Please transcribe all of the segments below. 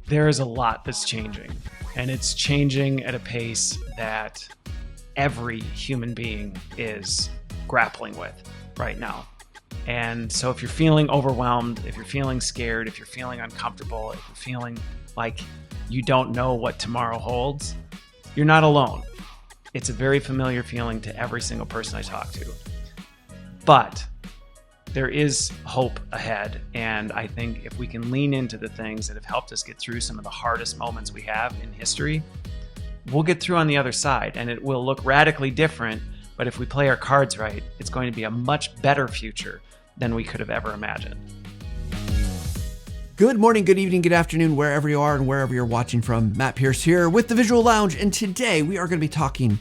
There is a lot that's changing, and it's changing at a pace that every human being is grappling with right now. And so if you're feeling overwhelmed, if you're feeling scared, if you're feeling uncomfortable, if you're feeling like you don't know what tomorrow holds, you're not alone. It's a very familiar feeling to every single person I talk to. But there is hope ahead, and I think if we can lean into the things that have helped us get through some of the hardest moments we have in history, we'll get through on the other side, and it will look radically different, but if we play our cards right, it's going to be a much better future than we could have ever imagined. Good morning, good evening, good afternoon, wherever you are and wherever you're watching from. Matt Pierce here with the Visual Lounge, and today we are going to be talking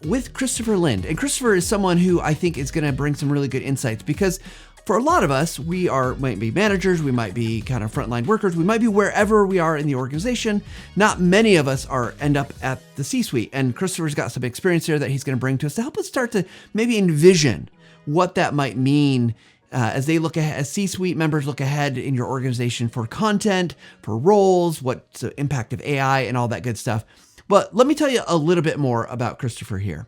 with Christopher Lind. And Christopher is someone who I think is going to bring some really good insights, because for a lot of us, might be managers, we might be kind of frontline workers, we might be wherever we are in the organization. Not many of us end up at the C-suite, and Christopher's got some experience here that he's going to bring to us to help us start to maybe envision what that might mean as they look ahead, as C-suite members look ahead in your organization for content, for roles, what's the impact of AI and all that good stuff. But let me tell you a little bit more about Christopher here.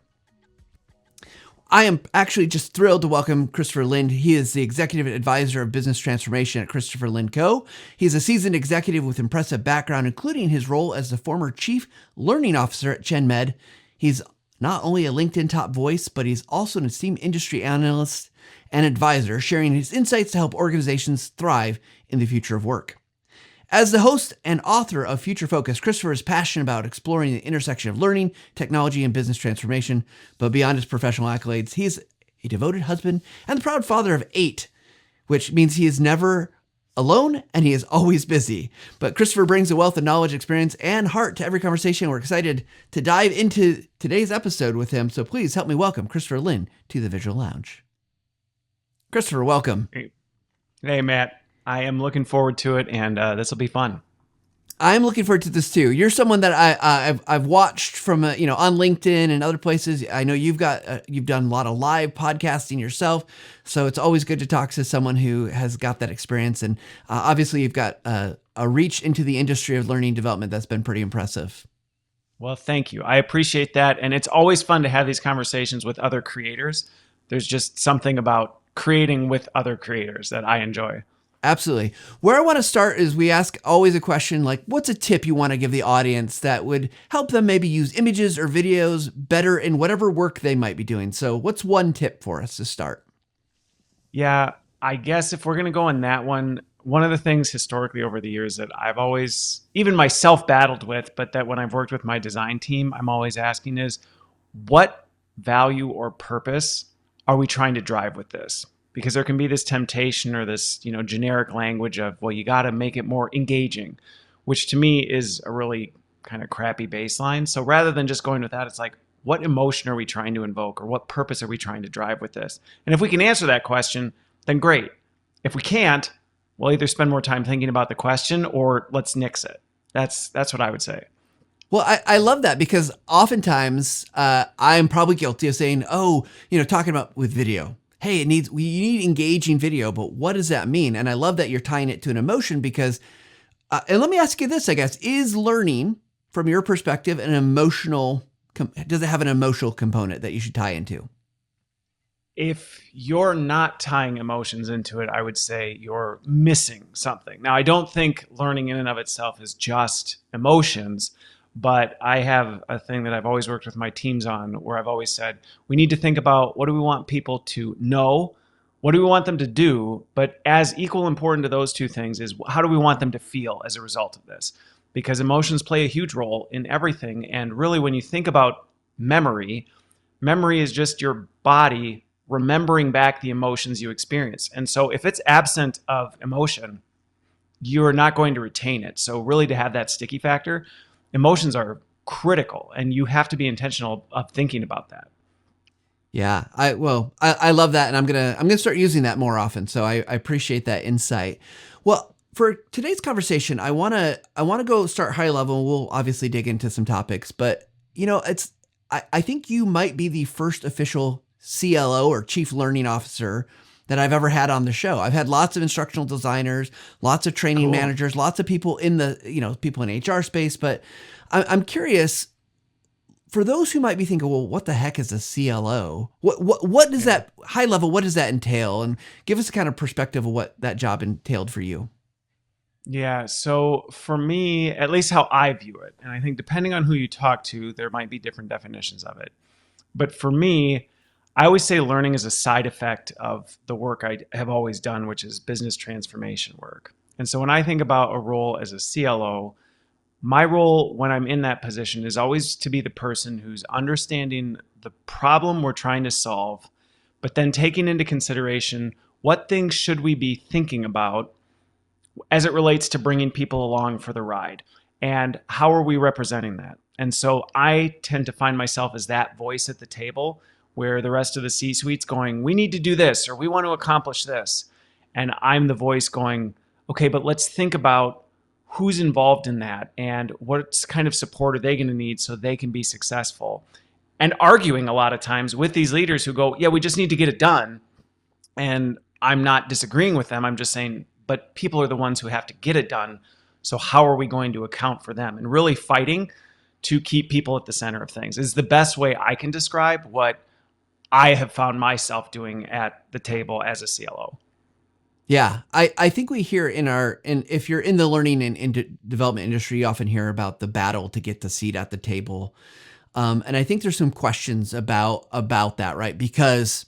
I am actually just thrilled to welcome Christopher Lind. He is the Executive Advisor of Business Transformation at Christopher Lind Co. He's a seasoned executive with impressive background, including his role as the former Chief Learning Officer at ChenMed. He's not only a LinkedIn top voice, but he's also an esteemed industry analyst and advisor, sharing his insights to help organizations thrive in the future of work. As the host and author of Future Focus, Christopher is passionate about exploring the intersection of learning, technology, and business transformation. But beyond his professional accolades, he's a devoted husband and the proud father of 8, which means he is never alone and he is always busy. But Christopher brings a wealth of knowledge, experience, and heart to every conversation. We're excited to dive into today's episode with him. So please help me welcome Christopher Lind to the Visual Lounge. Christopher, welcome. Hey, Matt. I am looking forward to it, and this will be fun. I'm looking forward to this too. You're someone that I've watched from on LinkedIn and other places. I know you've done a lot of live podcasting yourself, so it's always good to talk to someone who has got that experience. And obviously, you've got a reach into the industry of learning development that's been pretty impressive. Well, thank you. I appreciate that, and it's always fun to have these conversations with other creators. There's just something about creating with other creators that I enjoy. Absolutely. Where I want to start is we ask always a question like, what's a tip you want to give the audience that would help them maybe use images or videos better in whatever work they might be doing? So what's one tip for us to start? Yeah, I guess if we're going to go on that one of the things historically over the years that I've always, even myself, battled with, but that when I've worked with my design team, I'm always asking is, what value or purpose are we trying to drive with this? Because there can be this temptation or this, generic language of, well, you got to make it more engaging, which to me is a really kind of crappy baseline. So rather than just going with that, it's like, what emotion are we trying to invoke, or what purpose are we trying to drive with this? And if we can answer that question, then great. If we can't, we'll either spend more time thinking about the question or let's nix it. That's what I would say. Well, I love that, because oftentimes I'm probably guilty of saying, talking about with video. Hey, you need engaging video, but what does that mean? And I love that you're tying it to an emotion, because, and let me ask you this, I guess, is learning from your perspective does it have an emotional component that you should tie into? If you're not tying emotions into it, I would say you're missing something. Now, I don't think learning in and of itself is just emotions. But I have a thing that I've always worked with my teams on, where I've always said, we need to think about, what do we want people to know? What do we want them to do? But as equal important to those two things is, how do we want them to feel as a result of this? Because emotions play a huge role in everything. And really, when you think about memory is just your body remembering back the emotions you experience. And so if it's absent of emotion, you're not going to retain it. So really, to have that sticky factor, emotions are critical, and you have to be intentional of thinking about that. Yeah, I love that, and I'm gonna start using that more often. So I appreciate that insight. Well, for today's conversation, I wanna go start high level, and we'll obviously dig into some topics. But I think you might be the first official CLO or Chief Learning Officer that I've ever had on the show. I've had lots of instructional designers, lots of training Cool. managers, lots of people in the, people in HR space. But I'm curious, for those who might be thinking, well, what the heck is a CLO? What does that high level? What does that entail? And give us a kind of perspective of what that job entailed for you. Yeah. So for me, at least how I view it, and I think depending on who you talk to, there might be different definitions of it. But for me, I always say learning is a side effect of the work I have always done, which is business transformation work. And so when I think about a role as a CLO, my role when I'm in that position is always to be the person who's understanding the problem we're trying to solve, but then taking into consideration what things should we be thinking about as it relates to bringing people along for the ride, and how are we representing that. And so I tend to find myself as that voice at the table where the rest of the C-suite's going, we need to do this, or we want to accomplish this. And I'm the voice going, okay, but let's think about who's involved in that and what kind of support are they going to need so they can be successful. And arguing a lot of times with these leaders who go, yeah, we just need to get it done. And I'm not disagreeing with them. I'm just saying, but people are the ones who have to get it done. So how are we going to account for them? And really fighting to keep people at the center of things is the best way I can describe what I have found myself doing at the table as a CLO. Yeah, I think we hear and if you're in the learning and development industry, you often hear about the battle to get the seat at the table. And I think there's some questions about that, right? Because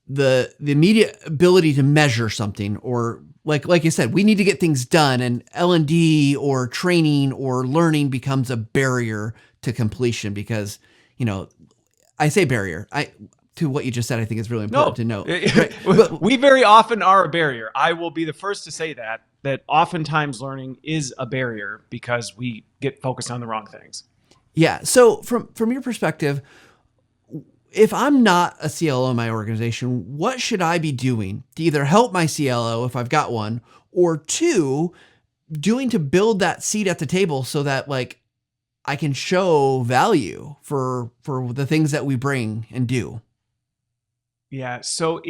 the immediate ability to measure something, or like you said, we need to get things done, and L&D or training or learning becomes a barrier to completion because, I say barrier. To what you just said, I think is really important to note. Right? We very often are a barrier. I will be the first to say that oftentimes learning is a barrier because we get focused on the wrong things. Yeah. So from your perspective, if I'm not a CLO in my organization, what should I be doing to either help my CLO if I've got one, or two, doing to build that seat at the table so that I can show value for the things that we bring and do? Yeah. So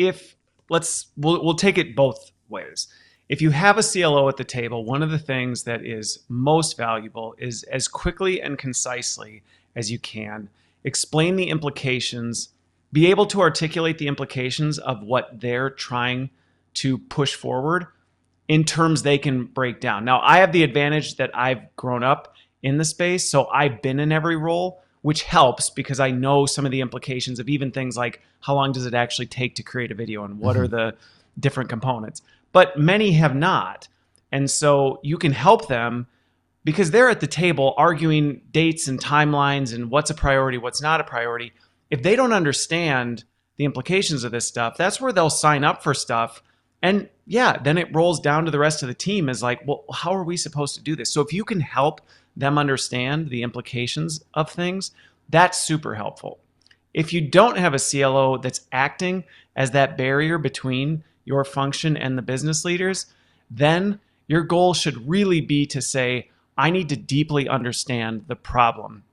we'll take it both ways. If you have a CLO at the table, one of the things that is most valuable is as quickly and concisely as you can, explain the implications, be able to articulate the implications of what they're trying to push forward in terms they can break down. Now, I have the advantage that I've grown up in the space, so I've been in every role, which helps because I know some of the implications of even things like how long does it actually take to create a video and what are the different components. But many have not. And so you can help them because they're at the table arguing dates and timelines and what's a priority, what's not a priority. If they don't understand the implications of this stuff, that's where they'll sign up for stuff. And yeah, then it rolls down to the rest of the team as like, well, how are we supposed to do this? So if you can help them understand the implications of things, that's super helpful. If you don't have a CLO that's acting as that barrier between your function and the business leaders, then your goal should really be to say, I need to deeply understand the problem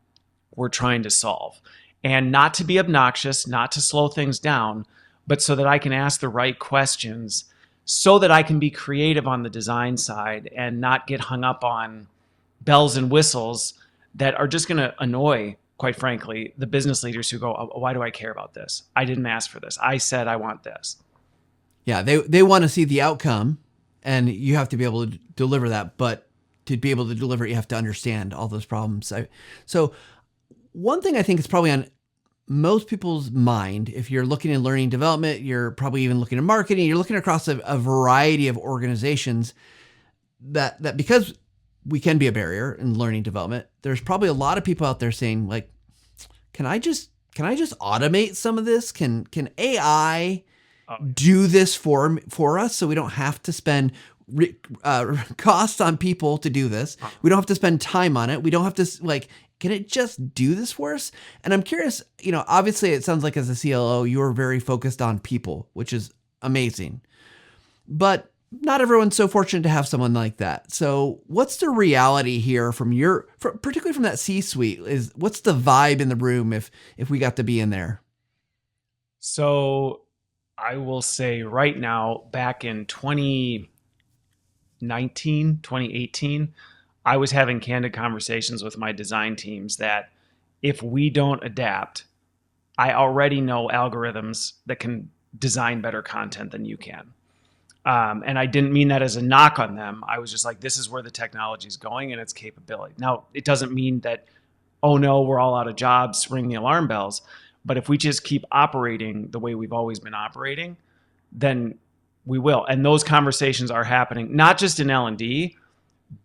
we're trying to solve, and not to be obnoxious, not to slow things down, but so that I can ask the right questions so that I can be creative on the design side and not get hung up on bells and whistles that are just going to annoy, quite frankly, the business leaders who go, oh, why do I care about this? I didn't ask for this. I said I want this. Yeah, they want to see the outcome, and you have to be able to deliver that. But to be able to deliver it, you have to understand all those problems. So one thing I think is probably on most people's mind, if you're looking at learning development, you're probably even looking at marketing, you're looking across a variety of organizations, that because we can be a barrier in learning development, there's probably a lot of people out there saying like, can I just automate some of this? Can AI do this for us so we don't have to spend costs on people to do this? We don't have to spend time on it. We don't have to can it just do this for us? And I'm curious, obviously it sounds like as a CLO, you're very focused on people, which is amazing, but not everyone's so fortunate to have someone like that. So what's the reality here particularly from that C-suite, what's the vibe in the room if we got to be in there? So I will say right now, back in 2019, 2018, I was having candid conversations with my design teams that if we don't adapt, I already know algorithms that can design better content than you can. And I didn't mean that as a knock on them. I was just like, this is where the technology is going and its capability. Now, it doesn't mean that, oh no, we're all out of jobs, ring the alarm bells. But if we just keep operating the way we've always been operating, then we will. And those conversations are happening, not just in L&D,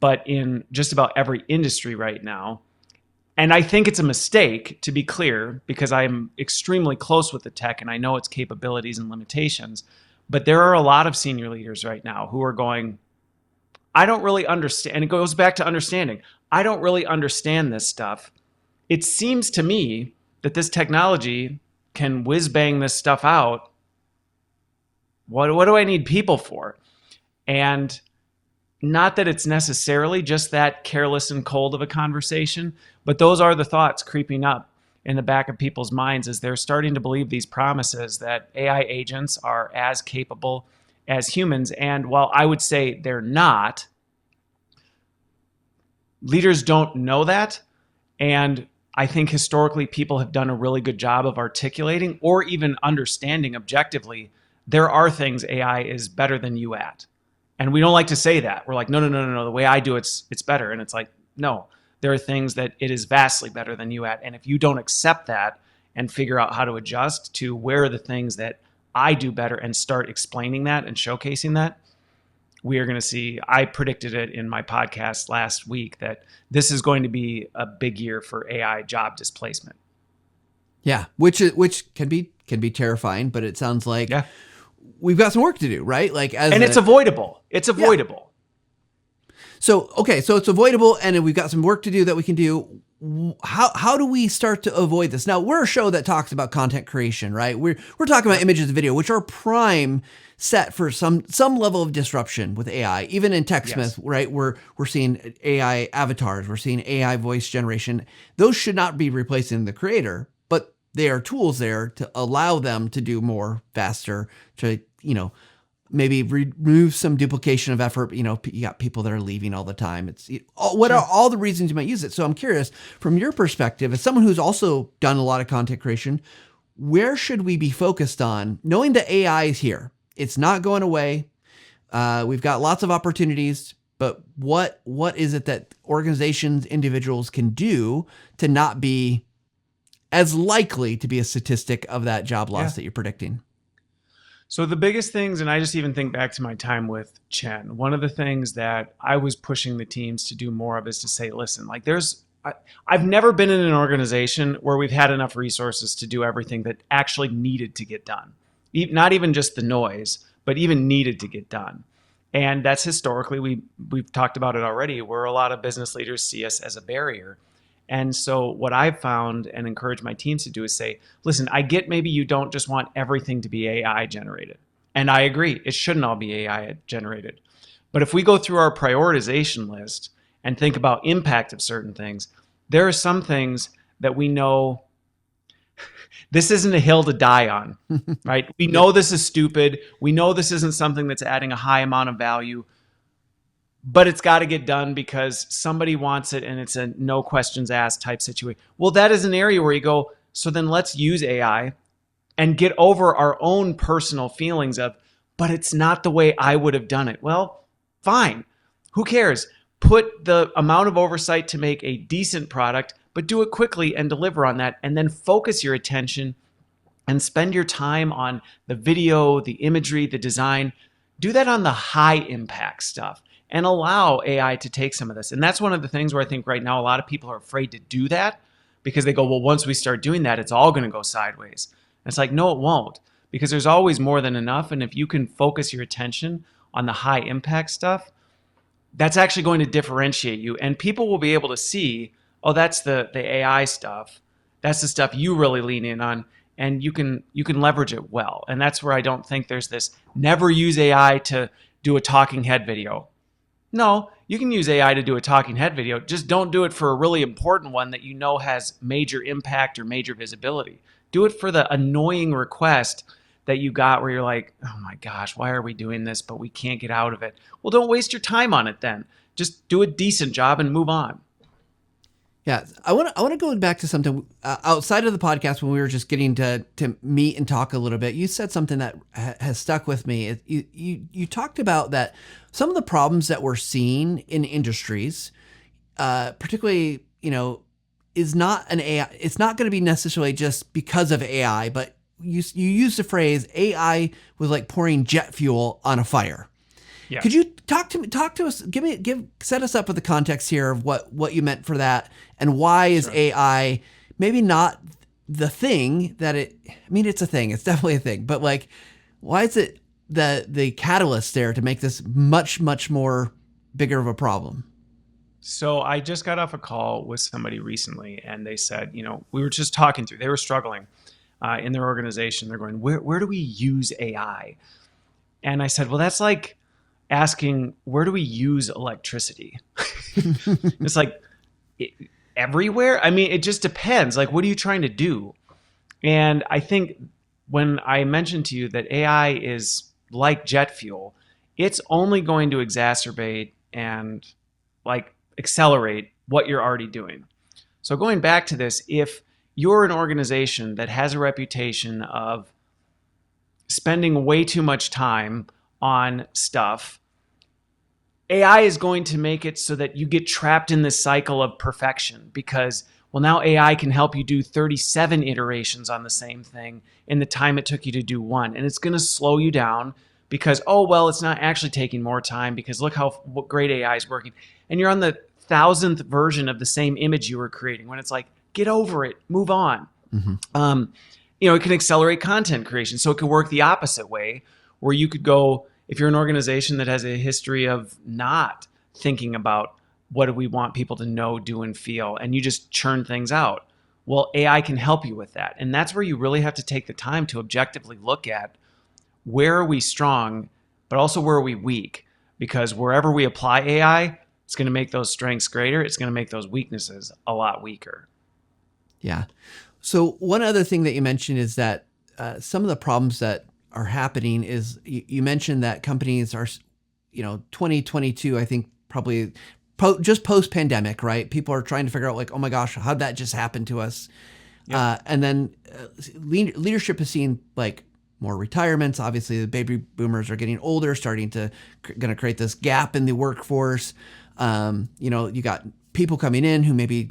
but in just about every industry right now. And I think it's a mistake, to be clear, because I'm extremely close with the tech and I know its capabilities and limitations. But there are a lot of senior leaders right now who are going, I don't really understand. And it goes back to understanding. I don't really understand this stuff. It seems to me that this technology can whiz bang this stuff out. What do I need people for? And not that it's necessarily just that careless and cold of a conversation, but those are the thoughts creeping up in the back of people's minds as they're starting to believe these promises that AI agents are as capable as humans. And while I would say they're not, leaders don't know that. And I think historically people have done a really good job of articulating or even understanding objectively there are things AI is better than you at. And we don't like to say that. We're like, no. The way I do it's better. And it's like, no, there are things that it is vastly better than you at. And if you don't accept that and figure out how to adjust to where are the things that I do better and start explaining that and showcasing that, we are going to see, I predicted it in my podcast last week, that this is going to be a big year for AI job displacement. Yeah, which can be terrifying, but it sounds like we've got some work to do, right? It's avoidable. It's avoidable. Yeah. So it's avoidable, and we've got some work to do that we can do. How do we start to avoid this? Now, we're a show that talks about content creation, right? We're talking about images and video, which are prime set for some level of disruption with AI. Even in TechSmith, right? We're seeing AI avatars, we're seeing AI voice generation. Those should not be replacing the creator, but they are tools there to allow them to do more faster, to, maybe remove some duplication of effort. You got people that are leaving all the time. What are all the reasons you might use it? So I'm curious, from your perspective, as someone who's also done a lot of content creation, where should we be focused on, knowing that AI is here? It's not going away. We've got lots of opportunities, but what is it that organizations, individuals can do to not be as likely to be a statistic of that job loss that you're predicting? So the biggest things, and I just even think back to my time with Chen, one of the things that I was pushing the teams to do more of is to say, listen, I've never been in an organization where we've had enough resources to do everything that actually needed to get done. Not even just the noise, but even needed to get done. And that's historically, we've talked about it already, where a lot of business leaders see us as a barrier. And so what I've found and encourage my teams to do is say, listen, I get maybe you don't just want everything to be AI generated. And I agree, it shouldn't all be AI generated. But if we go through our prioritization list and think about impact of certain things, there are some things that we know this isn't a hill to die on, right? We know this is stupid. We know this isn't something that's adding a high amount of value, but it's got to get done because somebody wants it and it's a no questions asked type situation. Well, that is an area where you go, so then let's use AI and get over our own personal feelings of, but it's not the way I would have done it. Well, fine. Who cares? Put the amount of oversight to make a decent product, but do it quickly and deliver on that, and then focus your attention and spend your time on the video, the imagery, the design. Do that on the high impact stuff and allow AI to take some of this. And that's one of the things where I think right now a lot of people are afraid to do that because they go, well, once we start doing that, it's all going to go sideways. And it's like, no, it won't, because there's always more than enough. And if you can focus your attention on the high impact stuff, that's actually going to differentiate you. And people will be able to see, oh, that's the AI stuff. That's the stuff you really lean in on, and you can leverage it well. And that's where I don't think there's this never use AI to do a talking head video. No, you can use AI to do a talking head video. Just don't do it for a really important one that has major impact or major visibility. Do it for the annoying request that you got where you're like, oh my gosh, why are we doing this? But we can't get out of it. Well, don't waste your time on it then. Just do a decent job and move on. Yeah, I want to go back to something outside of the podcast when we were just getting to meet and talk a little bit. You said something that has stuck with me. You talked about that some of the problems that we're seeing in industries, particularly is not an AI. It's not going to be necessarily just because of AI, but you used the phrase AI was like pouring jet fuel on a fire. Yeah. Could you talk to us, set us up with the context here of what you meant for that, and why is AI maybe not the thing that it's a thing, it's definitely a thing, but like, why is it the catalyst there to make this much, much more bigger of a problem? So I just got off a call with somebody recently, and they said, we were just talking through, they were struggling in their organization. They're going, where do we use AI? And I said, well, that's like asking, where do we use electricity? It's like everywhere. I mean, it just depends. Like, what are you trying to do? And I think when I mentioned to you that AI is like jet fuel, it's only going to exacerbate and like accelerate what you're already doing. So going back to this, if you're an organization that has a reputation of spending way too much time on stuff, AI is going to make it so that you get trapped in this cycle of perfection because, well, now AI can help you do 37 iterations on the same thing in the time it took you to do one. And it's going to slow you down because, oh, well, it's not actually taking more time because look what great AI is working. And you're on the 1,000th version of the same image you were creating when it's like, get over it, move on. Mm-hmm. It can accelerate content creation. So it could work the opposite way where you could go, if you're an organization that has a history of not thinking about what do we want people to know, do, and feel, and you just churn things out, well, AI can help you with that. And that's where you really have to take the time to objectively look at where are we strong, but also where are we weak? Because wherever we apply AI, it's going to make those strengths greater. It's going to make those weaknesses a lot weaker. Yeah. So one other thing that you mentioned is that some of the problems that are happening is you mentioned that companies are, 2022, I think probably just post pandemic, right? People are trying to figure out like, oh my gosh, how'd that just happen to us? Yep. And then leadership has seen like more retirements. Obviously the baby boomers are getting older, going to create this gap in the workforce. You got people coming in who maybe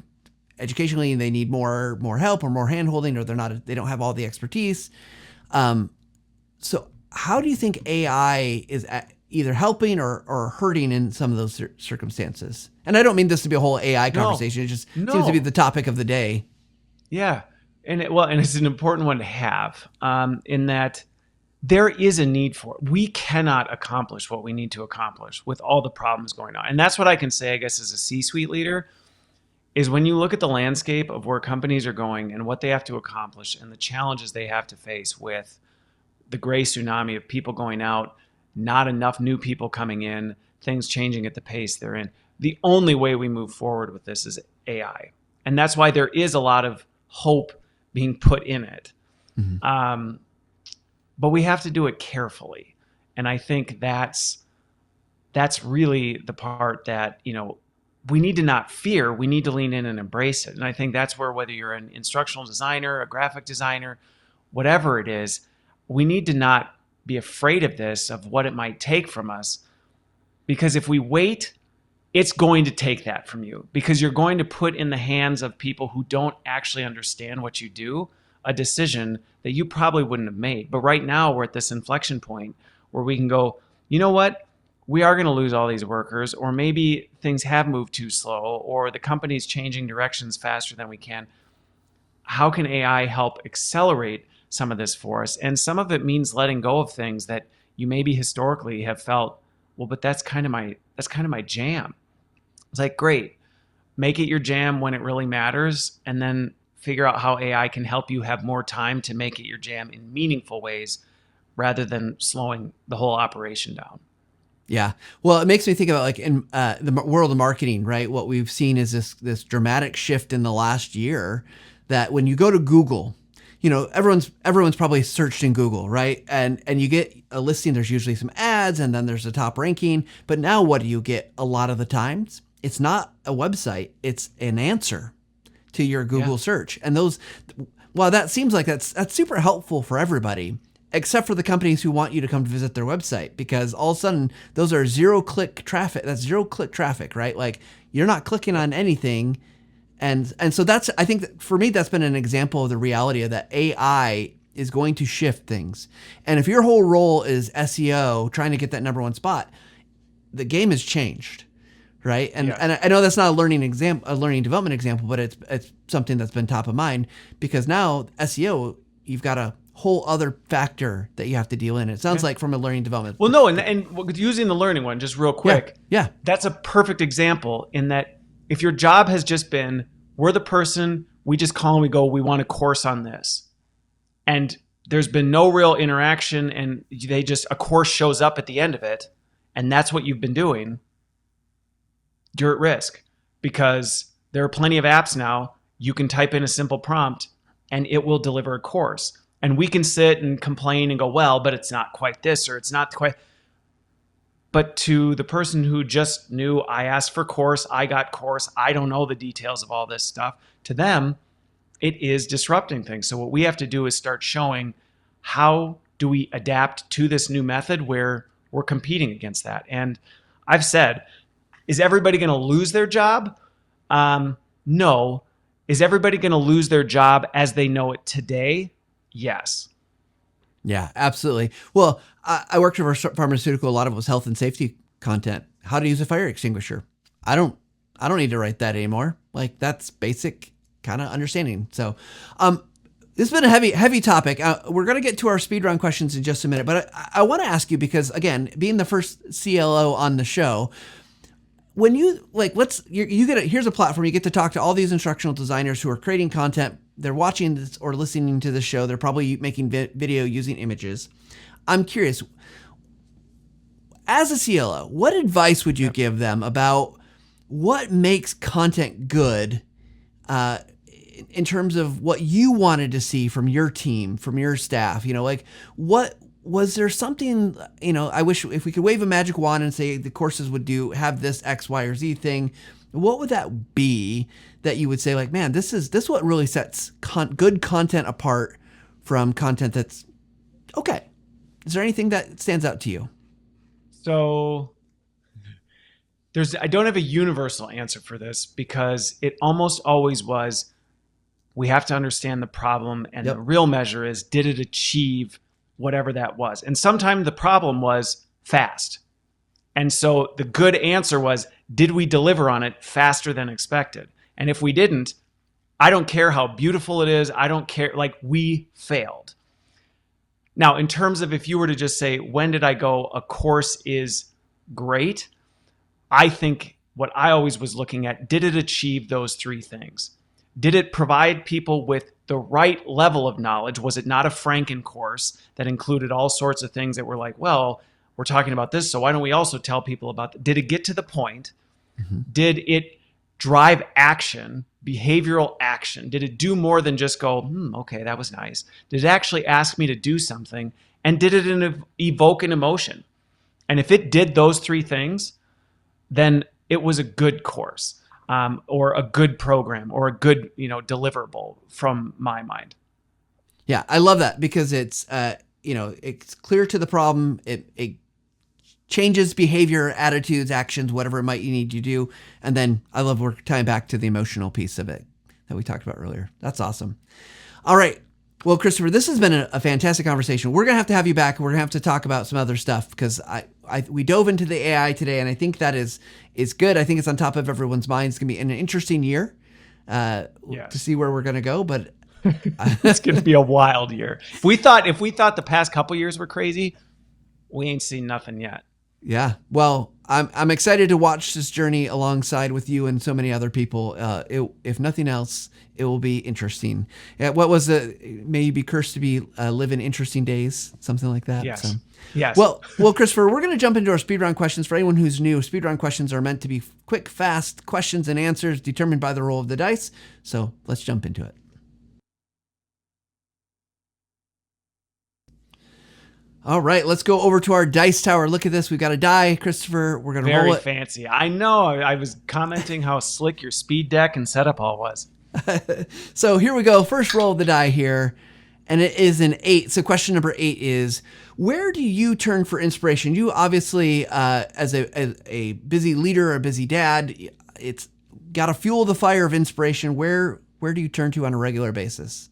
educationally they need more help or more handholding, or they don't have all the expertise. So how do you think AI is either helping or hurting in some of those circumstances? And I don't mean this to be a whole AI conversation. It just seems to be the topic of the day. Yeah. And it's an important one to have in that there is a need for it. We cannot accomplish what we need to accomplish with all the problems going on. And that's what I can say, I guess, as a C-suite leader, is when you look at the landscape of where companies are going and what they have to accomplish and the challenges they have to face with the gray tsunami of people going out, not enough new people coming in, things changing at the pace they're in. The only way we move forward with this is AI. And that's why there is a lot of hope being put in it. Mm-hmm. But we have to do it carefully. And I think that's really the part that, we need to not fear, we need to lean in and embrace it. And I think that's where, whether you're an instructional designer, a graphic designer, whatever it is, we need to not be afraid of this, of what it might take from us. Because if we wait, it's going to take that from you, because you're going to put in the hands of people who don't actually understand what you do a decision that you probably wouldn't have made. But right now we're at this inflection point where we can go, you know what? We are going to lose all these workers, or maybe things have moved too slow, or the company's changing directions faster than we can. How can AI help accelerate some of this for us? And some of it means letting go of things that you maybe historically have felt, well, but that's kind of my jam. It's like, great, make it your jam when it really matters, and then figure out how AI can help you have more time to make it your jam in meaningful ways rather than slowing the whole operation down. Yeah. Well, it makes me think about like in the world of marketing, right? What we've seen is this dramatic shift in the last year that when you go to Google, everyone's probably searched in Google, right? And you get a listing, there's usually some ads and then there's a top ranking. But now what do you get a lot of the times? It's not a website, it's an answer to your Google search. And while that seems like that's super helpful for everybody, except for the companies who want you to come visit their website, because all of a sudden those are zero-click traffic. That's zero-click traffic, right? Like you're not clicking on anything. And so I think that for me, that's been an example of the reality of that AI is going to shift things. And if your whole role is SEO, trying to get that number one spot, the game has changed. Right. And I know that's not a learning development example, but it's something that's been top of mind, because now SEO, you've got a whole other factor that you have to deal in. It sounds like from a learning development. Well, no. And using the learning one, just real quick. Yeah. That's a perfect example in that if your job has just been, we're the person, we just call and we go, we want a course on this. And there's been no real interaction and a course shows up at the end of it. And that's what you've been doing. You're at risk, because there are plenty of apps now. You can type in a simple prompt and it will deliver a course. And we can sit and complain and go, well, but it's not quite this, or it's not quite. But to the person who just knew, I asked for course, I got course, I don't know the details of all this stuff, to them, it is disrupting things. So what we have to do is start showing, how do we adapt to this new method where we're competing against that? And I've said, is everybody going to lose their job? No. Is everybody going to lose their job as they know it today? Yes. Yeah, absolutely. Well, I worked for a pharmaceutical. A lot of it was health and safety content. How to use a fire extinguisher. I don't need to write that anymore. Like, that's basic kind of understanding. So, this has been a heavy topic. We're going to get to our speed round questions in just a minute, but I want to ask you, because again, being the first CLO on the show, when you here's a platform, you get to talk to all these instructional designers who are creating content. They're watching this or listening to the show. They're probably making video using images. I'm curious, as a CLO, what advice would you give them about what makes content good, in terms of what you wanted to see from your team, from your staff? What was there something, I wish if we could wave a magic wand and say the courses would have this X, Y, or Z thing, what would that be that you would say, like, man, this what really sets good content apart from content that's okay? Is there anything that stands out to you? So I don't have a universal answer for this, because it almost always was, we have to understand the problem, and the real measure is, did it achieve whatever that was? And sometimes the problem was fast. And so the good answer was, did we deliver on it faster than expected? And if we didn't, I don't care how beautiful it is. I don't care. Like, we failed. Now, in terms of, if you were to just say, when did I go, a course is great? I think what I always was looking at, did it achieve those three things? Did it provide people with the right level of knowledge? Was it not a Franken course that included all sorts of things that were like, well, we're talking about this, so why don't we also tell people about that? Did it get to the point? Mm-hmm. Did it drive action, behavioral action? Did it do more than just go, okay, that was nice? Did it actually ask me to do something? And did it evoke an emotion? And if it did those three things, then it was a good course. Or a good program, or a good, deliverable from my mind. Yeah, I love that, because it's, it's clear to the problem. It changes behavior, attitudes, actions, whatever it might you need to do. And then I love we're tying back to the emotional piece of it that we talked about earlier. That's awesome. All right. Well, Christopher, this has been a fantastic conversation. We're going to have you back. We're going to have to talk about some other stuff, because we dove into the AI today, and I think that is good. I think it's on top of everyone's mind. It's going to be an interesting year to see where we're going to go, but it's going to be a wild year. If we thought the past couple years were crazy, we ain't seen nothing yet. Yeah. Well, I'm excited to watch this journey alongside with you and so many other people. If nothing else, it will be interesting. What was may you be cursed to be live in interesting days, something like that. Yes. So. Yes. Well, Christopher, we're going to jump into our speed round questions. For anyone who's new, speed round questions are meant to be quick, fast questions and answers determined by the roll of the dice. So let's jump into it. All right, let's go over to our dice tower. Look at this. We've got a die, Christopher. We're going to roll Very it. fancy. I know. I was commenting how slick your speed deck and setup all was. So here we go. First roll of the die here, and it is an 8. So question number 8 is, where do you turn for inspiration? You obviously, as a busy leader or a busy dad, it's got to fuel the fire of inspiration. Where do you turn to on a regular basis?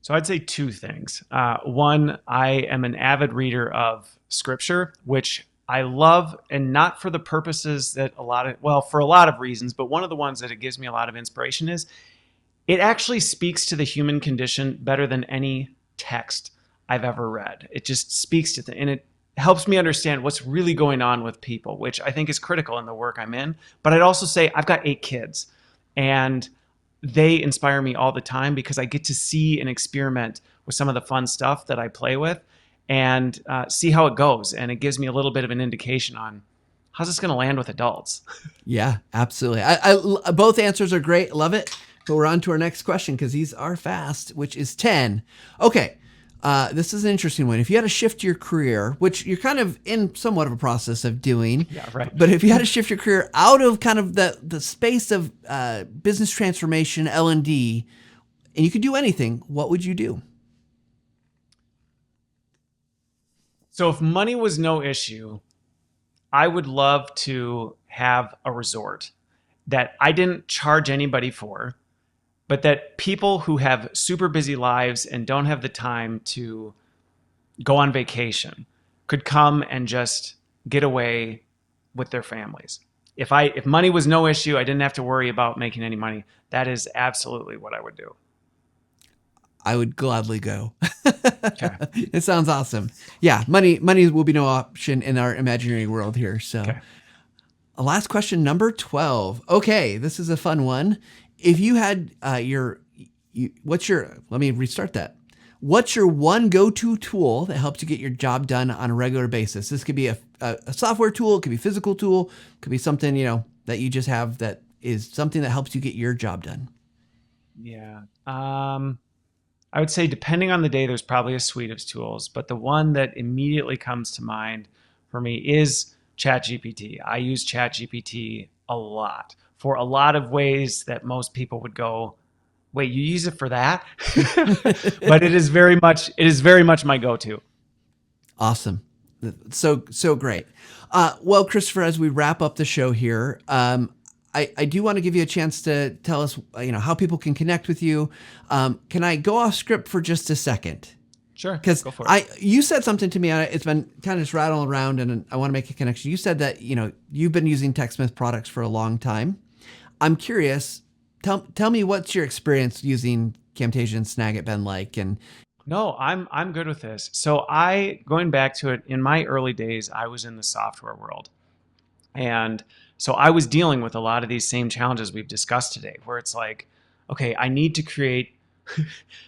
So I'd say two things. One, I am an avid reader of scripture, which I love, and not for the purposes that for a lot of reasons, but one of the ones that it gives me a lot of inspiration is it actually speaks to the human condition better than any text I've ever read. It just speaks to and it helps me understand what's really going on with people, which I think is critical in the work I'm in. But I'd also say I've got 8 kids, and they inspire me all the time because I get to see and experiment with some of the fun stuff that I play with and see how it goes. And it gives me a little bit of an indication on how's this going to land with adults. Yeah, absolutely. I both answers are great. Love it. But we're on to our next question because these are fast, which is 10. Okay. This is an interesting one. If you had to shift your career, which you're kind of in somewhat of a process of doing, Yeah, right. but if you had to shift your career out of kind of the space of business transformation, L&D, and you could do anything, what would you do? So if money was no issue, I would love to have a resort that I didn't charge anybody for, but that people who have super busy lives and don't have the time to go on vacation could come and just get away with their families. If money was no issue, I didn't have to worry about making any money. That is absolutely what I would do. I would gladly go. Okay. It sounds awesome. Yeah, money will be no option in our imaginary world here. So, Okay. Last question, number 12. Okay, this is a fun one. If you had let me restart that. What's your one go-to tool that helps you get your job done on a regular basis? This could be a software tool, it could be a physical tool, it could be something, that you just have that is something that helps you get your job done. Yeah. I would say depending on the day, there's probably a suite of tools, but the one that immediately comes to mind for me is ChatGPT. I use ChatGPT a lot for a lot of ways that most people would go, wait, you use it for that? But it is very much my go-to. Awesome. So great. Well, Christopher, as we wrap up the show here, I do want to give you a chance to tell us, how people can connect with you. Can I go off script for just a second? Sure. Because Go for it. you said something to me, and it's been kind of just rattling around, and I want to make a connection. You said that, you've been using TechSmith products for a long time. I'm curious. Tell me what's your experience using Camtasia and Snagit been like, and No, I'm good with this. So going back to it, in my early days, I was in the software world. And so I was dealing with a lot of these same challenges we've discussed today, where it's like, okay, I need to create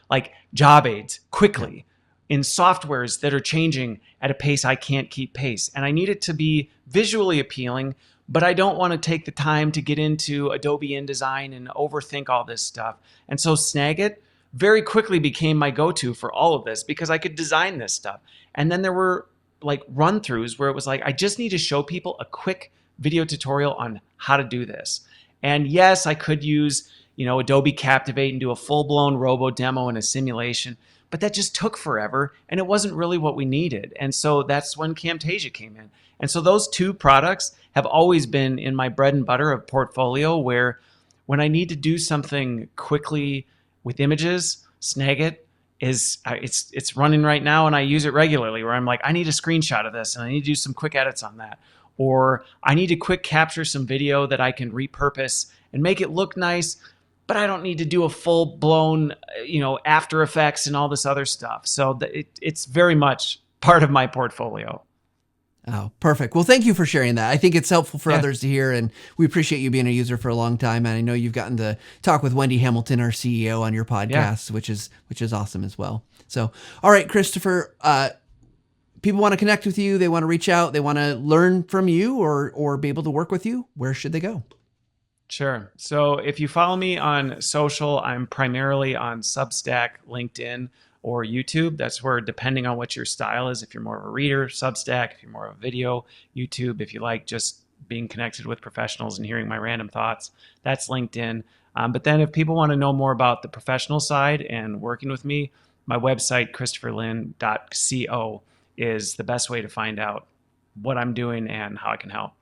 like job aids quickly in softwares that are changing at a pace I can't keep pace. And I need it to be visually appealing, but I don't want to take the time to get into Adobe InDesign and overthink all this stuff. And so Snagit very quickly became my go-to for all of this because I could design this stuff. And then there were like run-throughs where it was like, I just need to show people a quick video tutorial on how to do this. And yes, I could use, Adobe Captivate and do a full-blown robo demo and a simulation, but that just took forever and it wasn't really what we needed. And so that's when Camtasia came in. And so those two products have always been in my bread and butter of portfolio, where when I need to do something quickly with images, Snagit it's running right now, and I use it regularly, where I'm like, I need a screenshot of this and I need to do some quick edits on that. Or I need to quick capture some video that I can repurpose and make it look nice, but I don't need to do a full blown, After Effects and all this other stuff. So it's very much part of my portfolio. Oh, perfect. Well, thank you for sharing that. I think it's helpful for Yeah. others to hear, and we appreciate you being a user for a long time. And I know you've gotten to talk with Wendy Hamilton, our CEO, on your podcast, which is awesome as well. So, all right, Christopher, people want to connect with you. They want to reach out. They want to learn from you or be able to work with you. Where should they go? Sure. So if you follow me on social, I'm primarily on Substack, LinkedIn. or YouTube. That's where, depending on what your style is, if you're more of a reader, Substack; if you're more of a video, YouTube; if you like just being connected with professionals and hearing my random thoughts, that's LinkedIn. But then if people want to know more about the professional side and working with me, my website, christopherlynn.co, is the best way to find out what I'm doing and how I can help.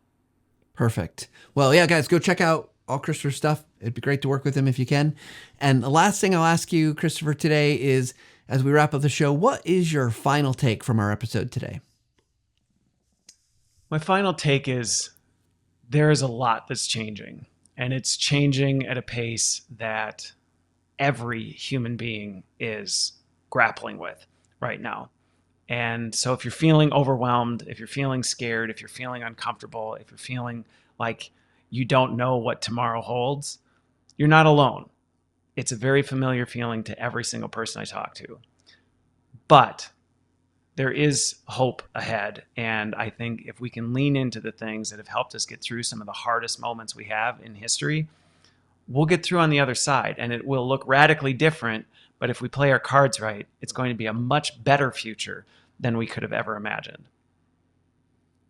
Perfect. Well, yeah, guys, go check out all Christopher's stuff. It'd be great to work with him if you can. And the last thing I'll ask you, Christopher, today is, as we wrap up the show, what is your final take from our episode today? My final take is there is a lot that's changing, and it's changing at a pace that every human being is grappling with right now. And so if you're feeling overwhelmed, if you're feeling scared, if you're feeling uncomfortable, if you're feeling like you don't know what tomorrow holds, you're not alone. It's a very familiar feeling to every single person I talk to. But there is hope ahead. And I think if we can lean into the things that have helped us get through some of the hardest moments we have in history, we'll get through on the other side, and it will look radically different. But if we play our cards right, it's going to be a much better future than we could have ever imagined.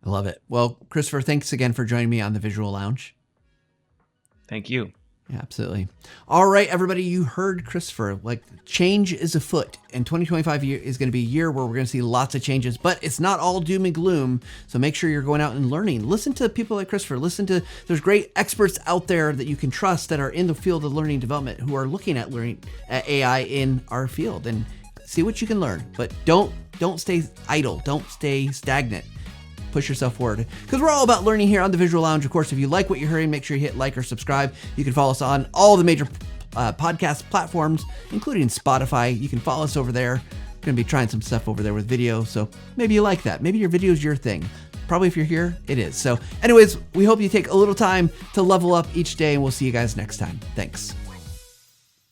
I love it. Well, Christopher, thanks again for joining me on the Visual Lounge. Thank you. Yeah, absolutely. All right, everybody, you heard Christopher. Like, change is afoot, and 2025 is going to be a year where we're going to see lots of changes, but it's not all doom and gloom. So make sure you're going out and learning. Listen to people like Christopher. There's great experts out there that you can trust that are in the field of learning development who are looking at learning AI in our field, and see what you can learn. But don't stay idle. Don't stay stagnant. Push yourself forward, because we're all about learning here on the Visual Lounge. Of course, if you like what you're hearing, make sure you hit like or subscribe. You can follow us on all the major podcast platforms, including Spotify. You can follow us over there. We're going to be trying some stuff over there with video, so maybe you like that. Maybe your video is your thing. Probably if you're here, it is. So anyways, we hope you take a little time to level up each day, and we'll see you guys next time. Thanks.